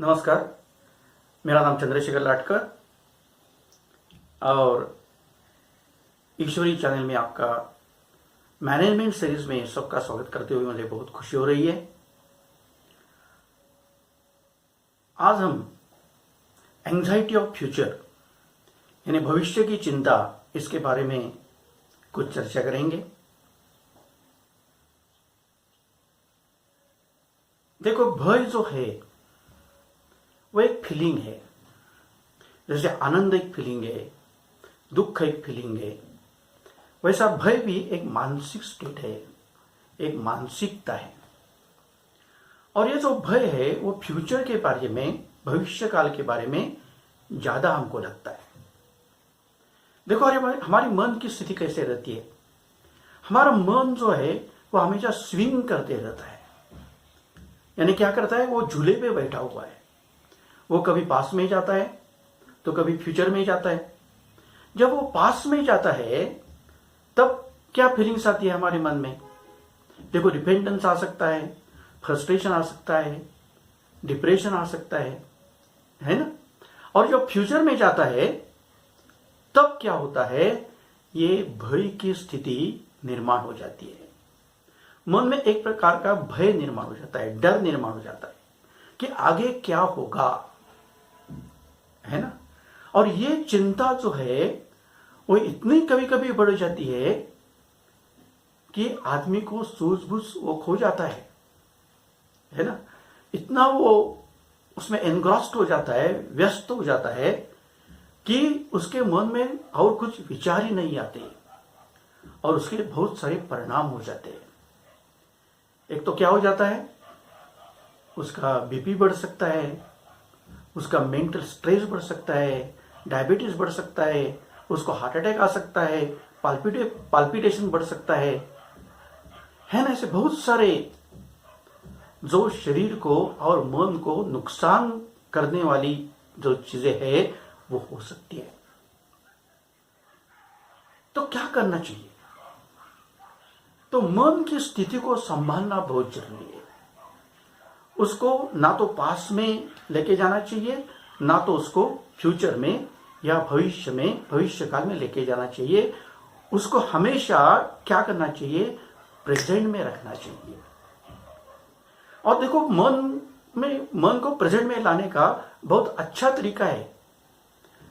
नमस्कार, मेरा नाम चंद्रशेखर लाटकर और ईश्वरी चैनल में आपका मैनेजमेंट सीरीज में सबका स्वागत करते हुए मुझे बहुत खुशी हो रही है। आज हम एंजाइटी ऑफ फ्यूचर यानी भविष्य की चिंता, इसके बारे में कुछ चर्चा करेंगे। देखो, भय जो है वो एक फीलिंग है। जैसे आनंद एक फीलिंग है, दुख एक फीलिंग है, वैसा भय भी एक मानसिक स्टेट है, एक मानसिकता है। और ये जो भय है वो फ्यूचर के बारे में, भविष्य काल के बारे में ज्यादा हमको लगता है। देखो, हमारी मन की स्थिति कैसे रहती है। हमारा मन जो है वो हमेशा स्विंग करते रहता है, यानी क्या करता है, वो झूले पे बैठा हुआ है। वो कभी पास में जाता है तो कभी फ्यूचर में जाता है। जब वो पास में जाता है तब क्या फीलिंग्स आती है हमारे मन में। देखो, डिपेंडेंस आ सकता है, फ्रस्ट्रेशन आ सकता है, डिप्रेशन आ सकता है ना। और जब फ्यूचर में जाता है तब क्या होता है, ये भय की स्थिति निर्माण हो जाती है। मन में एक प्रकार का भय निर्माण हो जाता है, डर निर्माण हो जाता है कि आगे क्या होगा, है ना। और ये चिंता जो है वो इतनी कभी कभी बढ़ जाती है कि आदमी को सूझबूझ वो खो जाता है ना। इतना वो उसमें एनग्रॉस्ड हो जाता है, व्यस्त हो जाता है कि उसके मन में और कुछ विचार ही नहीं आते और उसके बहुत सारे परिणाम हो जाते हैं। एक तो क्या हो जाता है, उसका बीपी बढ़ सकता है, उसका मेंटल स्ट्रेस बढ़ सकता है, डायबिटीज बढ़ सकता है, उसको हार्ट अटैक आ सकता है, पाल्पिटेशन बढ़ सकता है ना। ऐसे बहुत सारे जो शरीर को और मन को नुकसान करने वाली जो चीजें है वो हो सकती है। तो क्या करना चाहिए? तो मन की स्थिति को संभालना बहुत जरूरी है। उसको ना तो पास में लेके जाना चाहिए, ना तो उसको फ्यूचर में या भविष्य काल में लेके जाना चाहिए। उसको हमेशा क्या करना चाहिए, प्रेजेंट में रखना चाहिए। और देखो, मन को प्रेजेंट में लाने का बहुत अच्छा तरीका है,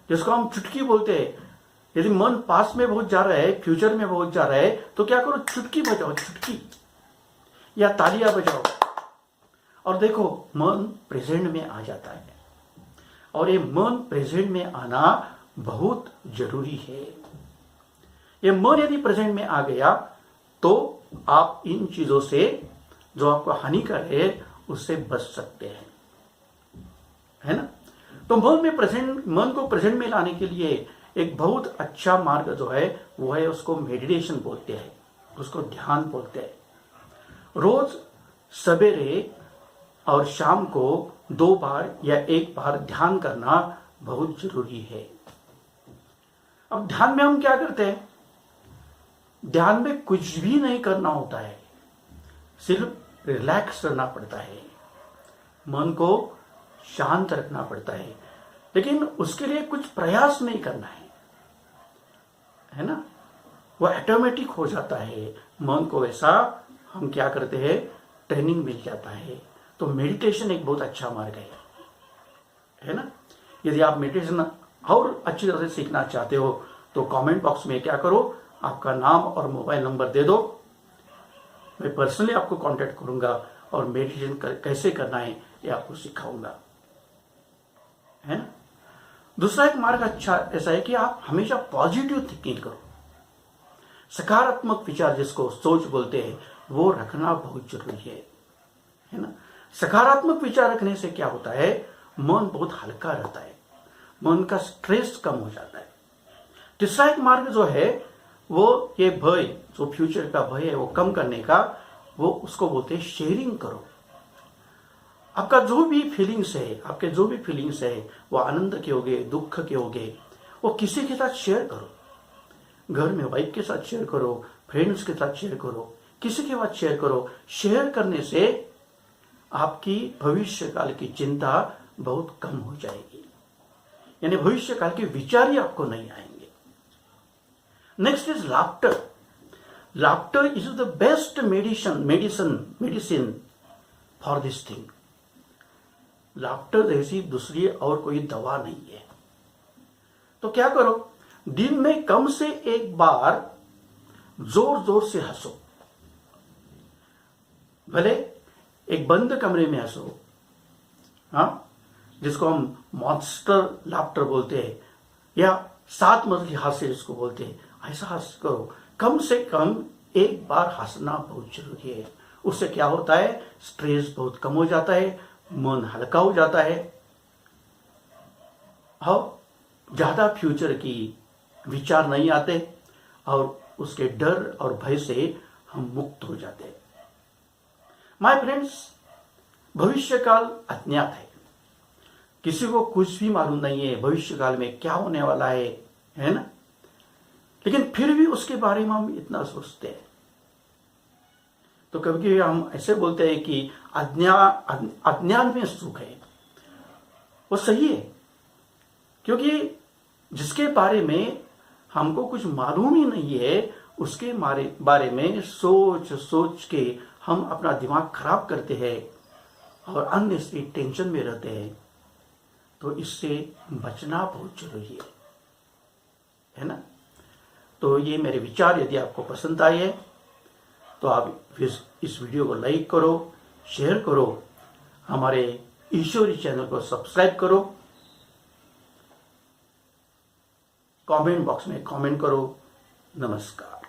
जिसको हम चुटकी बोलते हैं। यदि मन पास में बहुत जा रहा है, फ्यूचर में बहुत जा रहा है, तो क्या करो, चुटकी बजाओ, चुटकी या तालियां बजाओ, और देखो मन प्रेजेंट में आ जाता है। और ये मन प्रेजेंट में आना बहुत जरूरी है। ये मन यदि प्रेजेंट में आ गया तो आप इन चीजों से जो आपको हानिकर है उससे बच सकते हैं, है ना। तो मन को प्रेजेंट में लाने के लिए एक बहुत अच्छा मार्ग जो है वो है, उसको मेडिटेशन बोलते हैं, उसको ध्यान बोलते हैं। रोज सवेरे और शाम को 2 बार या 1 बार ध्यान करना बहुत जरूरी है। अब ध्यान में हम क्या करते हैं, ध्यान में कुछ भी नहीं करना होता है, सिर्फ रिलैक्स करना पड़ता है, मन को शांत रखना पड़ता है। लेकिन उसके लिए कुछ प्रयास नहीं करना है ना। वो ऑटोमेटिक हो जाता है मन को, वैसा हम क्या करते हैं, ट्रेनिंग मिल जाता है। तो मेडिटेशन एक बहुत अच्छा मार्ग है ना। यदि आप मेडिटेशन और अच्छी तरह से सीखना चाहते हो तो कमेंट बॉक्स में क्या करो, आपका नाम और मोबाइल नंबर दे दो। मैं पर्सनली आपको कांटेक्ट करूंगा और मेडिटेशन कैसे करना है ये आपको सिखाऊंगा, है ना। दूसरा एक मार्ग अच्छा ऐसा है कि आप हमेशा पॉजिटिव थिंकिंग करो, सकारात्मक विचार जिसको सोच बोलते हैं वो रखना बहुत जरूरी है ना। सकारात्मक विचार रखने से क्या होता है, मन बहुत हल्का रहता है, मन का स्ट्रेस कम हो जाता है। तीसरा एक मार्ग जो है वो ये भय, जो फ्यूचर का भय है वो कम करने का, वो उसको बोलते हैं शेयरिंग करो। आपका जो भी फीलिंग्स है वो आनंद के होगे, दुख के होगे, वो किसी के साथ शेयर करो। घर में वाइफ के साथ शेयर करो, फ्रेंड्स के साथ शेयर करो, किसी के साथ शेयर करो। शेयर करने से आपकी भविष्य काल की चिंता बहुत कम हो जाएगी, यानी भविष्य काल के विचार ही आपको नहीं आएंगे। Next is laughter. Laughter is the best medicine for this thing. Laughter जैसी दूसरी और कोई दवा नहीं है। तो क्या करो, दिन में कम से एक बार जोर जोर से हंसो। भले एक बंद कमरे में हंसो, हाँ, जिसको हम मॉन्स्टर लाफ्टर बोलते हैं, या 7 मंजिल हास्य जिसको बोलते हैं, ऐसा हंस करो। कम से कम एक बार हंसना बहुत जरूरी है। उससे क्या होता है, स्ट्रेस बहुत कम हो जाता है, मन हल्का हो जाता है, और ज्यादा फ्यूचर की विचार नहीं आते, और उसके डर और भय से हम मुक्त हो जाते हैं। माय फ्रेंड्स, भविष्य काल अज्ञात है, किसी को कुछ भी मालूम नहीं है भविष्य काल में क्या होने वाला है ना। लेकिन फिर भी उसके बारे में हम इतना सोचते हैं। तो कभी कभी हम ऐसे बोलते हैं कि अज्ञान में सुख है। वो सही है, क्योंकि जिसके बारे में हमको कुछ मालूम ही नहीं है, उसके बारे में सोच सोच के हम अपना दिमाग खराब करते हैं और अननेसेसरी टेंशन में रहते हैं। तो इससे बचना बहुत जरूरी है ना। तो ये मेरे विचार यदि आपको पसंद आए तो आप इस वीडियो को लाइक करो, शेयर करो, हमारे ईश्वरी चैनल को सब्सक्राइब करो, कमेंट बॉक्स में कमेंट करो। नमस्कार।